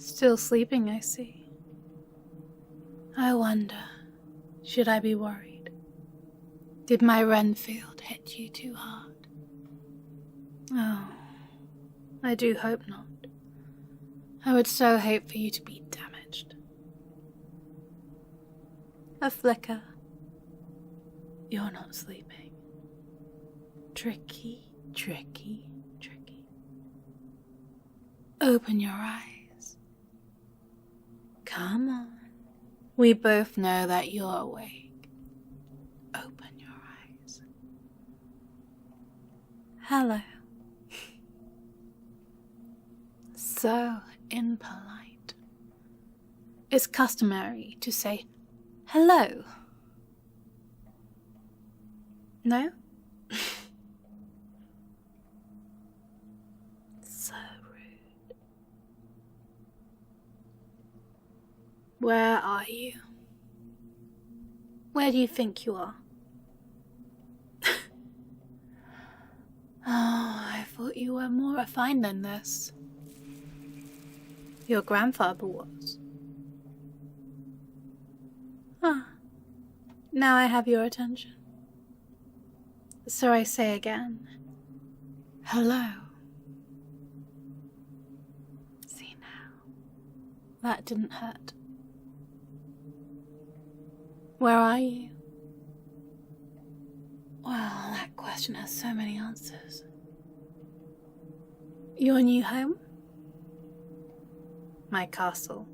Still sleeping, I see. I wonder, should I be worried? Did my Renfield hit you too hard? Oh, I do hope not. I would so hate for you to be damaged. A flicker. You're not sleeping. Tricky, tricky, tricky. Open your eyes. Come on. We both know that you're awake. Open your eyes. Hello. So impolite. It's customary to say hello. No? So rude. Where are you? Where do you think you are? Oh, I thought you were more refined than this. Your grandfather was. Ah, now I have your attention. So I say again, hello. See now, that didn't hurt. Where are you? Well, that question has so many answers. Your new home? My castle.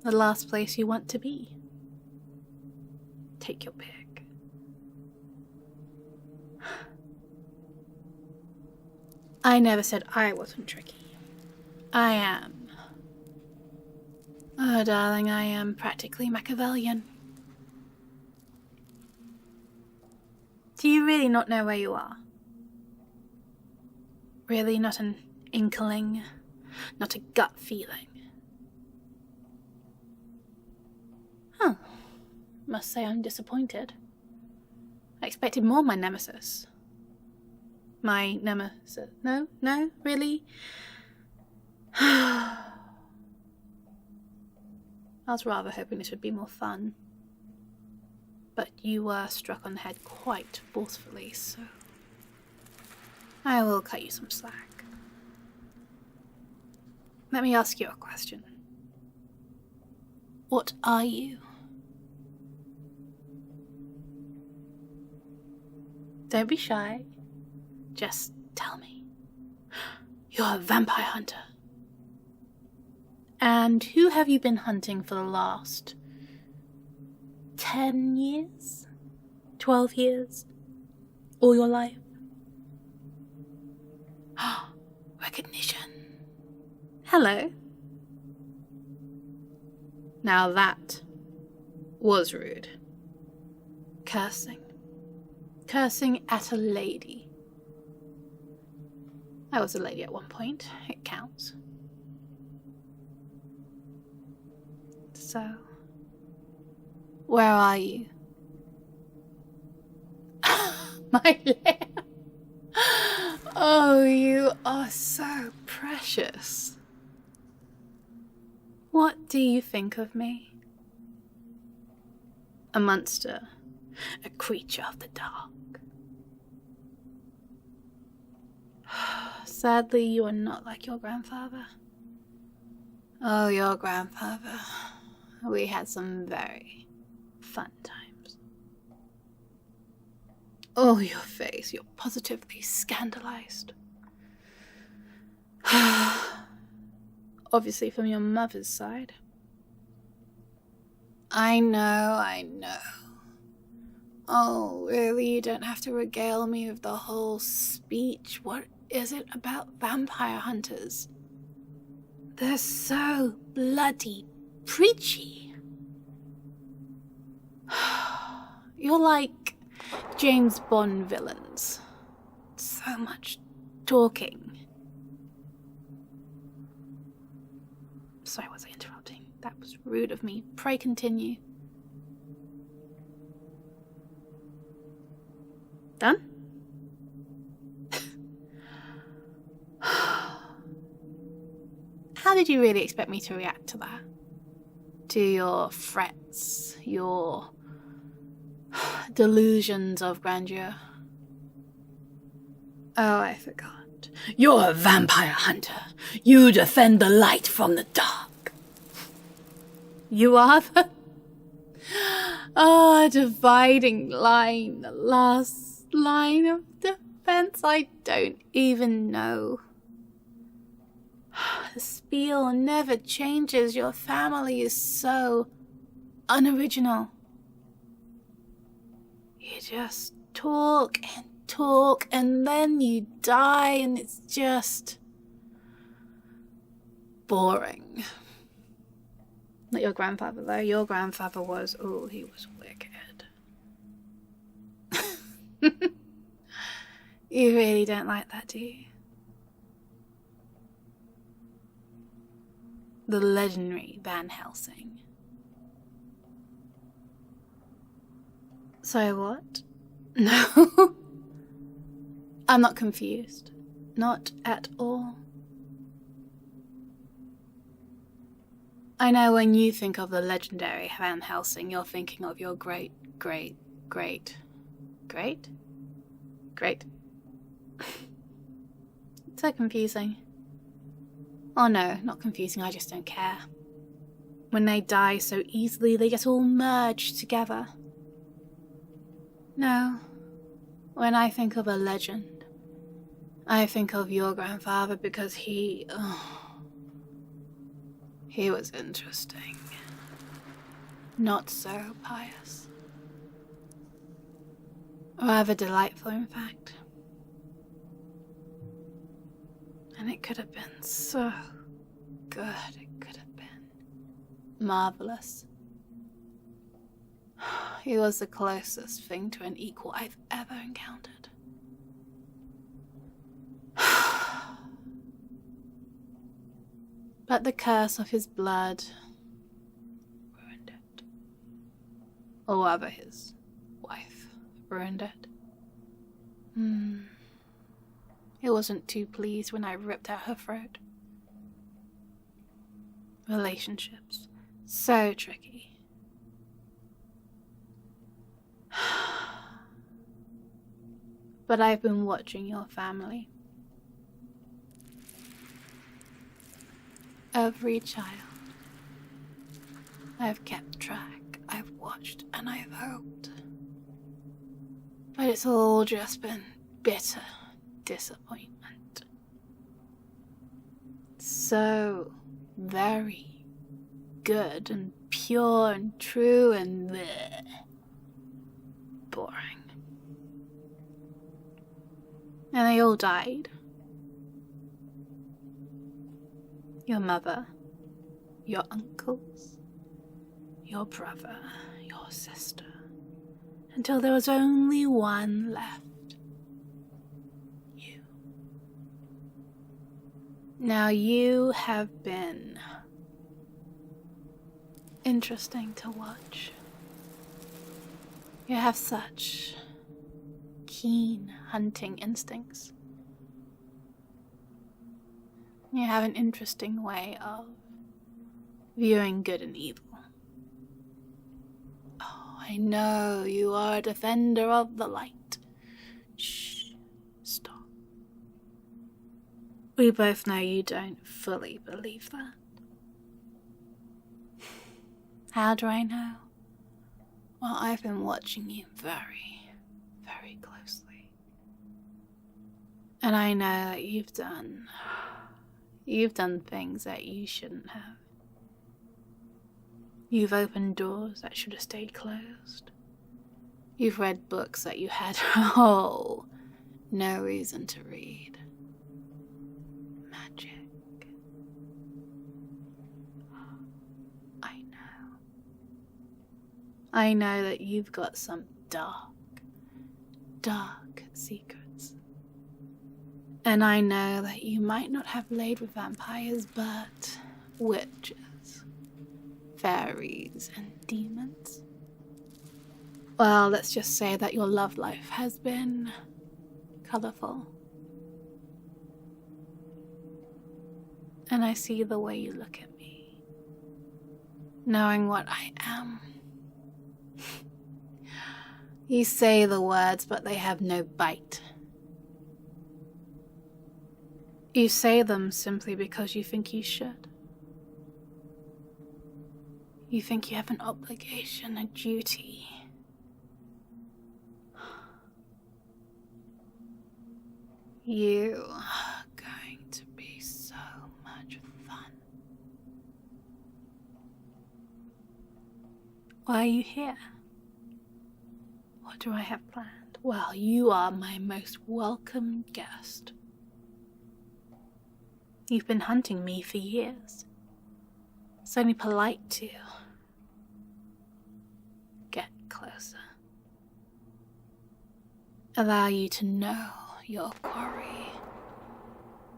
The last place you want to be. Take your pick. I never said I wasn't tricky. I am. Oh, darling, I am practically Machiavellian. Do you really not know where you are? Really not an inkling? Not a gut feeling? Huh. Must say I'm disappointed. I expected more of my nemesis. My nemesis. No, really? I was rather hoping this would be more fun. But you were struck on the head quite forcefully, so I will cut you some slack. Let me ask you a question. What are you? Don't be shy. Just tell me. You're a vampire hunter. And who have you been hunting for the last 10 years? 12 years? All your life? Recognition. Hello. Now that was rude. Cursing. Cursing at a lady. I was a lady at one point. It counts. So, where are you? My lair. Oh, you are so precious. What do you think of me? A monster, a creature of the dark. Sadly, you are not like your grandfather. Oh, your grandfather. We had some very fun times. Oh, your face, you're positively scandalized. Obviously from your mother's side. I know. Oh, really? You don't have to regale me with the whole speech. What is it about vampire hunters? They're so bloody preachy. You're like James Bond villains. So much talking. Sorry, was I interrupting? That was rude of me. Pray continue. Done? how did you really expect me to react to that? To your threats, your delusions of grandeur? Oh, I forgot. You're a vampire hunter. You defend the light from the dark. You are the... dividing line. The last line of defense. I don't even know. The spiel never changes. Your family is so unoriginal. You just talk and talk, and then you die, and it's just boring. Not your grandfather, though. Your grandfather was, he was wicked. You really don't like that, do you? The legendary Van Helsing. So what? No. I'm not confused. Not at all. I know when you think of the legendary Van Helsing, you're thinking of your great? So confusing. Oh no, not confusing, I just don't care. When they die so easily, they just all merge together. No, when I think of a legend, I think of your grandfather because he was interesting. Not so pious. Rather delightful, in fact. And it could have been so good. It could have been marvelous. He was the closest thing to an equal I've ever encountered. But the curse of his blood ruined it. Or rather, his wife ruined it. He wasn't too pleased when I ripped out her throat. Relationships. So tricky. But I've been watching your family. Every child. I've kept track, I've watched, and I've hoped. But it's all just been bitter disappointment. So very good and pure and true and bleh, boring. And they all died. Your mother, your uncles, your brother, your sister, until there was only one left. You. Now you have been interesting to watch. You have such keen hunting instincts. You have an interesting way of viewing good and evil. Oh, I know you are a defender of the light. Shh, stop. We both know you don't fully believe that. How do I know? Well, I've been watching you very, very closely. And I know that you've done things that you shouldn't have. You've opened doors that should have stayed closed. You've read books that you had, no reason to read. Magic. I know that you've got some dark secrets. And I know that you might not have laid with vampires, but witches, fairies, and demons. Well, let's just say that your love life has been colourful. and I see the way you look at me, knowing what I am. You say the words, but they have no bite. You say them simply because you think you should. You think you have an obligation, a duty. You are going to be so much fun. Why are you here? What do I have planned? Well, you are my most welcome guest. You've been hunting me for years. It's only polite to get closer. Allow you to know your quarry,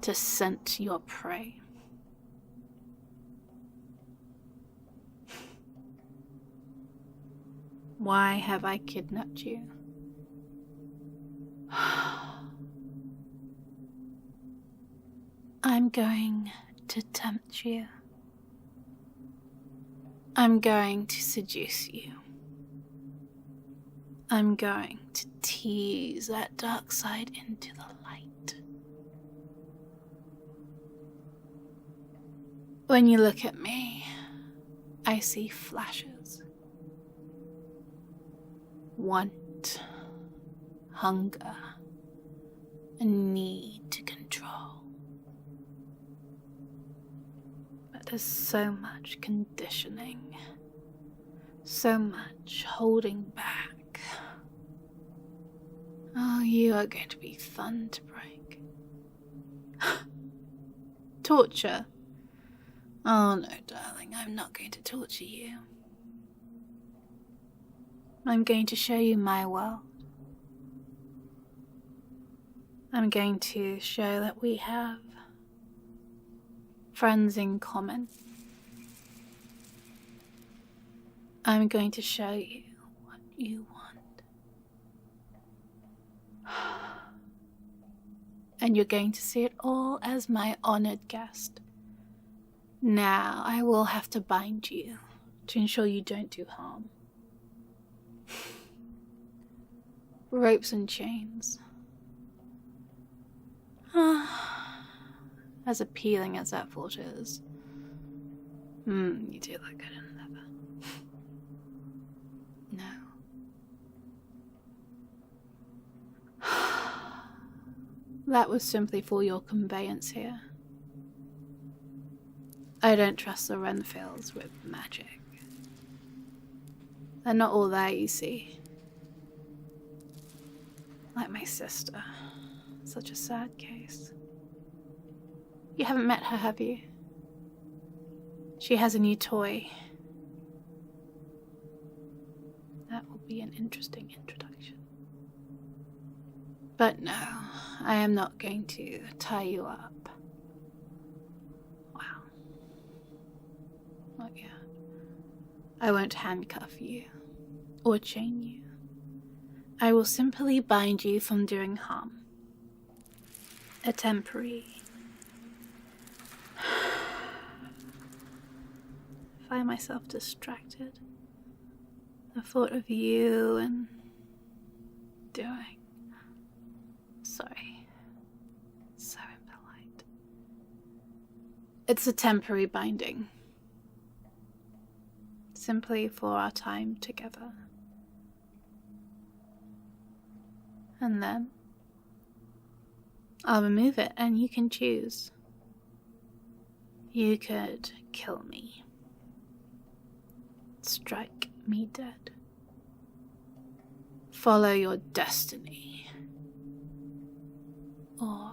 to scent your prey. Why have I kidnapped you? I'm going to tempt you. I'm going to seduce you. I'm going to tease that dark side into the light. When you look at me, I see flashes. Want, hunger, a need to control. But there's so much conditioning, so much holding back. Oh, you are going to be fun to break. Torture? Oh no, darling, I'm not going to torture you. I'm going to show you my world. I'm going to show that we have friends in common. I'm going to show you what you want. And you're going to see it all as my honored guest. Now, I will have to bind you to ensure you don't do harm. Ropes and chains. As appealing as that thought is. You do look good in leather. No. That was simply for your conveyance here. I don't trust the Renfields with magic. They're not all there, you see. Like my sister. Such a sad case. You haven't met her, have you? She has a new toy. That will be an interesting introduction. But no, I am not going to tie you up. Wow. Not yet. I won't handcuff you or chain you. I will simply bind you from doing harm. A temporary. I find myself distracted. The thought of you and doing. Sorry. So impolite. It's a temporary binding. Simply for our time together. And then I'll remove it and you can choose. You could kill me. Strike me dead. Follow your destiny. Or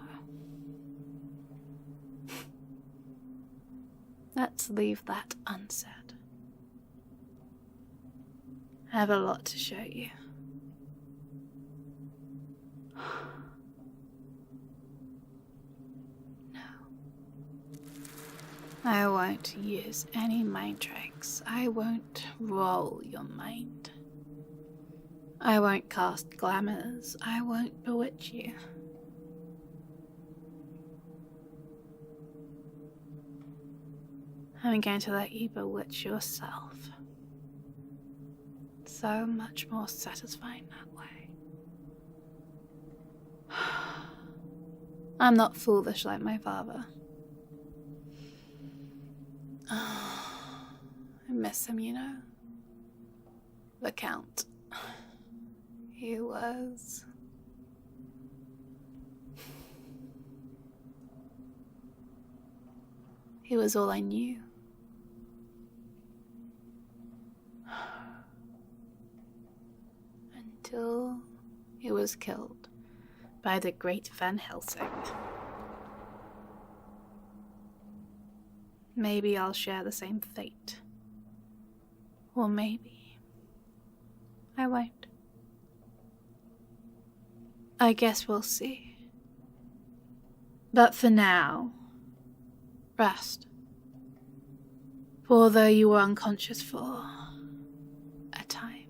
let's leave that unsaid. I have a lot to show you. No. I won't use any mind tricks. I won't roll your mind. I won't cast glamours. I won't bewitch you. I'm going to let you bewitch yourself. So much more satisfying that way. I'm not foolish like my father. I miss him, you know. The Count. He was... He was all I knew. Until he was killed by the great Van Helsing. Maybe I'll share the same fate. Or maybe I won't. I guess we'll see. But for now, rest. For although you were unconscious for a time,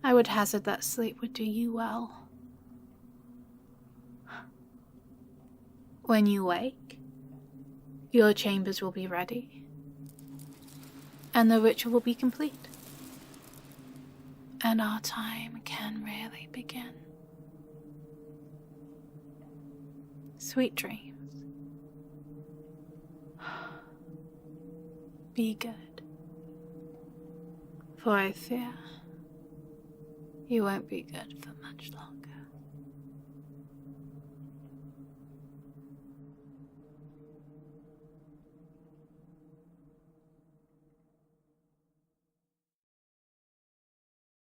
I would hazard that sleep would do you well. When you wake, your chambers will be ready, and the ritual will be complete. And our time can really begin. Sweet dreams. Be good. For I fear you won't be good for much longer.